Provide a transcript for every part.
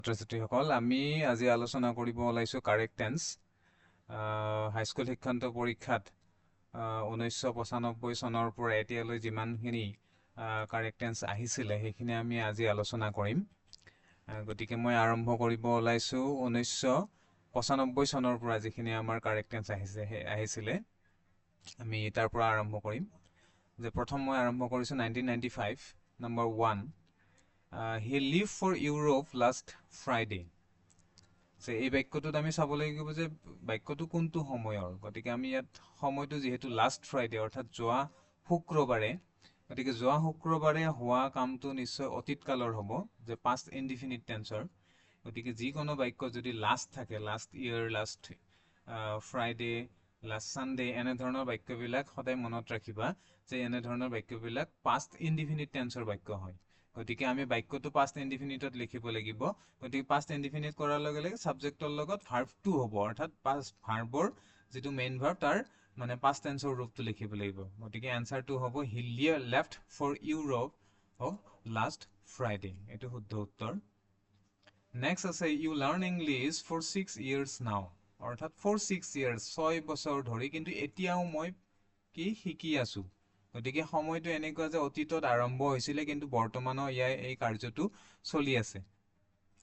ছাত্ৰ-ছাত্ৰীসকল আমি আজি আলোচনা কৰিব ওলাইছো কাৰেক্ট টেন্স হাইস্কুল শিক্ষান্ত পৰীক্ষাত 1995 চনৰ পৰা এতিয়ালৈ যিমানখিনি কাৰেক্ট টেন্স আহিছিলে সেইখিনি আমি আজি আলোচনা কৰিম গতিকে মই আৰম্ভ কৰিব ওলাইছো 1995 চনৰ পৰা যিখিনি আমাৰ কাৰেক্ট টেন্স আহিছিলে আমি তাৰ পৰা আৰম্ভ কৰিম যে প্ৰথম মই আৰম্ভ কৰিছো 1995 number 1 he left for Europe last Friday যে এই বাক্যটোত আমি চাব লাগিব যে বাক্যটো কোনটো সময়ৰ গতিকে আমি ইয়াত সময়টো যেহেতু লাষ্ট ফ্ৰাইডে অৰ্থাৎ যোৱা শুক্ৰবাৰে গতিকে যোৱা শুক্ৰবাৰে হোৱা কামটো নিশ্চয় অতীত কালৰ হ'ব যে পাষ্ট ইনডিফিনিট টেন্সৰ গতিকে যিকোনো বাক্য যদি লাষ্ট থাকে last year last Friday last Sunday এনে ধৰণৰ বাক্যবিলাক সদায় মনত ৰাখিবা যে এনে ধৰণৰ বাক্যবিলাক পাষ্ট ইনডিফিনিট টেন্সৰ বাক্য হয় গতিকে আমি বাক্যটো পাষ্ট ইনডিফিনিটত লিখিব লাগিব গতিকে পাষ্ট ইনডিফিনিট কৰাৰ লগে লগে সাবজেক্টৰ লগত ভাৰ্বটো হ'ব অৰ্থাৎ পাষ্ট ভাৰ্বৰ যেটো মেইন ভাৰ্ব তাৰ মানে পাষ্ট টেন্সৰ ৰূপটো লিখিব লাগিব গতিকে আনসাৰটো হ'ব he left for Europe of last Friday এটো শুদ্ধ উত্তৰ নেক্সট আছে you learn English for 6 years now অৰ্থাৎ for 6 years 6 বছৰ ধৰি কিন্তু এতিয়াও মই কি শিকি আছো গতিকে সময়টো এনেকুৱা যে অতীতত আৰম্ভ হৈছিল কিন্তু বৰ্তমানো এই কাৰ্যটো চলি আছে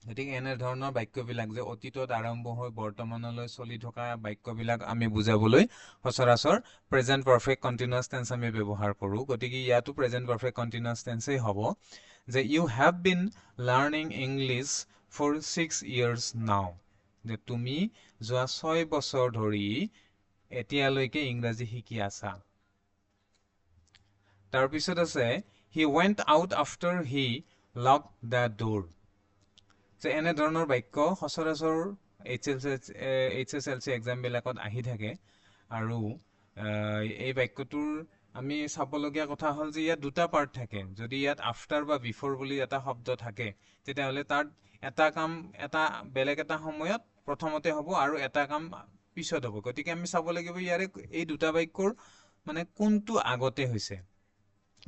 গতিকে এনে ধৰণৰ বাক্যবিলাক যে অতীতত আৰম্ভ হৈ বৰ্তমানলৈ চলি থকা বাক্যবিলাক আমি বুজাবলৈ সচৰাচৰ প্ৰেজেন্ট পাৰফেক্ট কন্টিনিউয়াস টেন্স আমি ব্যৱহাৰ কৰো গতিকে ইয়াতো প্ৰেজেন্ট পাৰফেক্ট কন্টিনিউয়াস টেন্সই হ'ব যে you have been learning English for 6 years now যে তুমি যোৱা 6 বছৰ ধৰি এতিয়ালৈকে ইংৰাজী শিকি আছা তাৰ পিছত আছে he went out after he locked the door যে এনে ধৰণৰ বাক্য সচৰাচৰ HSLC এক্সাম বিলাকত আহি থাকে আৰু এই বাক্যটোৰ আমি চাবলগীয়া কথা হ'ল যে ইয়াত দুটা পাৰ্ট থাকে যদি ইয়াত আফটাৰ বা বিফৰ বুলি এটা শব্দ থাকে তেতিয়াহলে তাত এটা কাম এটা বেলেগ এটা সময়ত প্ৰথমতে হ'ব আৰু এটা কাম পিছত হ'ব গতিকে আমি চাব লাগিব ইয়াৰে এই দুটা বাক্যৰ মানে কোনটো আগতে হৈছে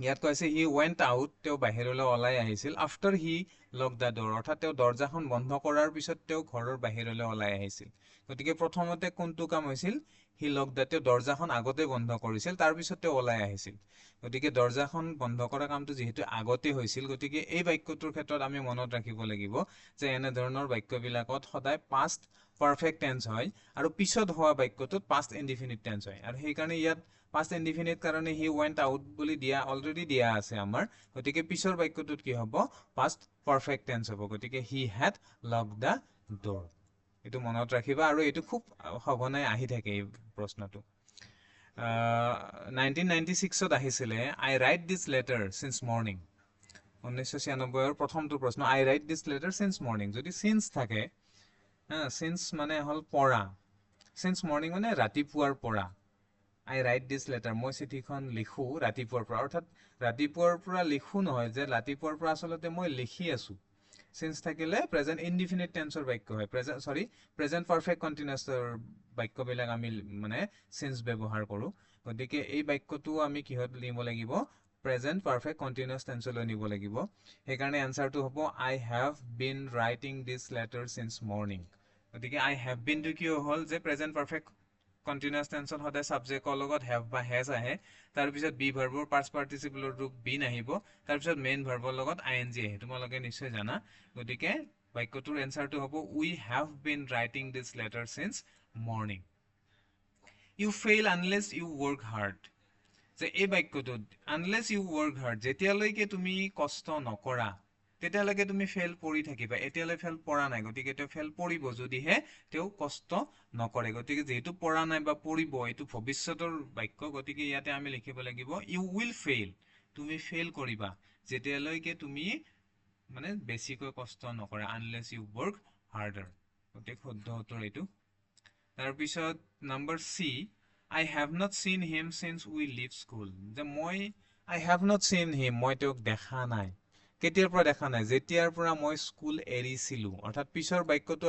ইয়াত কৈছে he went out তেওঁ বাহিৰলৈ ওলাই আহিছিল after he locked the door অৰ্থাৎ তেওঁ দৰজাখন বন্ধ কৰাৰ পিছত তেওঁ ঘৰৰ বাহিৰলৈ ওলাই আহিছিল গতিকে প্ৰথমতে কোনটো কাম হৈছিল he locked the তেওঁ দৰজাখন আগতে বন্ধ কৰিছিল তাৰ পিছত তেওঁ ওলাই আহিছিল গতিকে দৰজাখন বন্ধ কৰা কামটো যেহেতু আগতে হৈছিল গতিকে এই বাক্যটোৰ ক্ষেত্ৰত আমি মনত ৰাখিব লাগিব যে এনে ধৰণৰ বাক্যবিলাকত সদায় past perfect tense হয় আৰু পিছত হোৱা বাক্যটোত past indefinite tense হয় আৰু সেই কাৰণে ইয়াত past indefinite কাৰণে he went out বুলি দিয়া অলৰেডি দিয়া আছে আমাৰ গতিকে পিছৰ বাক্যটোত কি হ'ব past perfect tense হ'ব গতিকে he had locked the door এটো মনত ৰাখিবা আৰু এটো খুব সঘনাই আহি থাকে এই প্ৰশ্নটো 1996 ত আহিছিলে I write this letter since morning 1996 ৰ প্ৰথমটো প্ৰশ্ন I write this letter since morning যদি since থাকে since মানে হল পৰা since morning মানে ৰাতিপুৱাৰ পৰা I write this letter মই চিঠিখন লিখো ৰাতিপুৱাৰ পৰা অৰ্থাৎ ৰাতিপুৱাৰ পৰা লিখো নহয় যে ৰাতিপুৱাৰ পৰা আসলতে মই লিখি আছো since থাকিলে প্ৰেজেন্ট ইনডিফিনিট টেন্সৰ বাক্য হয় প্ৰেজেন্ট পাৰফেক্ট কন্টিনিউয়াসৰ বাক্যবিলাক আমি মানে since ব্যৱহাৰ কৰো গতিকে এই বাক্যটো আমি কিহত লিখিব লাগিব প্ৰেজেন্ট পাৰফেক্ট কন্টিনিউয়াস টেন্সলৈ নিব লাগিব সেই কাৰণে আনসাৰটো হ'ব I have been writing this letter since morning গতিকে I have been to কি হ'ল যে প্ৰেজেন্ট পাৰফেক্ট কন্টিনিউয়াস টেন্সত সদায় সাবজেক্টৰ লগত have বা has আহে তাৰ পিছত বি ভাৰ্বৰ পাষ্ট পাৰ্টিসিপলৰ ৰূপ been আহিব তাৰ পিছত মেইন ভাৰ্বৰ লগত ing আহে তোমালোকে নিশ্চয় জানা গতিকে বাক্যটোৰ এনসাৰটো হ'ব we have been writing this letter since morning you fail unless you work hard যে এই বাক্যটোত unless you work hard যেতিয়ালৈকে তুমি কষ্ট নকৰা তেতিয়ালৈকে তুমি ফেল পৰি থাকিবা এতিয়ালৈ ফেল পৰা নাই গতিকে তেওঁ ফেল পৰিব যদিহে তেওঁ কষ্ট নকৰে গতিকে যেহেতু পৰা নাই বা পৰিব এটো ভৱিষ্যতৰ বাক্য গতিকে ইয়াতে আমি লিখিব লাগিব you will fail তুমি ফেল কৰিবা যেতিয়ালৈকে তুমি মানে বেছিকৈ কষ্ট নকৰা unless you work harder গতিকে শুদ্ধ উত্তৰ এটো তাৰ পিছত number C I have not seen him since we leave school যে মই I have not seen him মই তেওঁক দেখা নাই কেতিয়াৰ পৰা দেখা নাই যেতিয়াৰ পৰা মই স্কুল এৰিছিলো অৰ্থাৎ পিছৰ বাক্যটো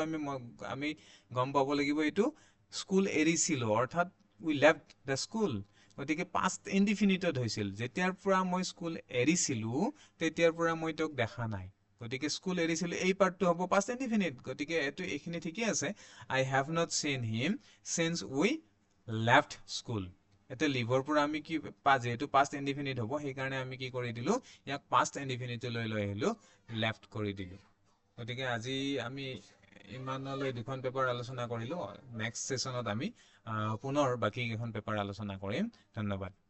আমি গম পাব লাগিব এটো স্কুল এৰিছিলো অৰ্থাৎ we left the school গতিকে past indefinite হৈছিল যেতিয়াৰ পৰা মই স্কুল এৰিছিলো তেতিয়াৰ পৰা মই তেওঁক দেখা নাই গতিকে স্কুল এৰিছিলো এই পাৰ্টটো হ'ব পাষ্ট ইনডিফিনিট গতিকে এইখিনি ঠিকই আছে I have not seen him since we left school এতে লিভৰ পৰা আমি কি যেহেতু পাষ্ট ইনডিফিনিট হ'ব সেইকাৰণে আমি কি কৰি দিলো ইয়াক পাষ্ট ইনডিফিনিট লৈ আহিলো লেফট কৰি দিলো গতিকে আজি আমি ইমানলৈ দুখন পেপাৰ আলোচনা কৰিলো নেক্সট সেশনত আমি পুনৰ বাকি কেইখন পেপাৰ আলোচনা কৰিম ধন্যবাদ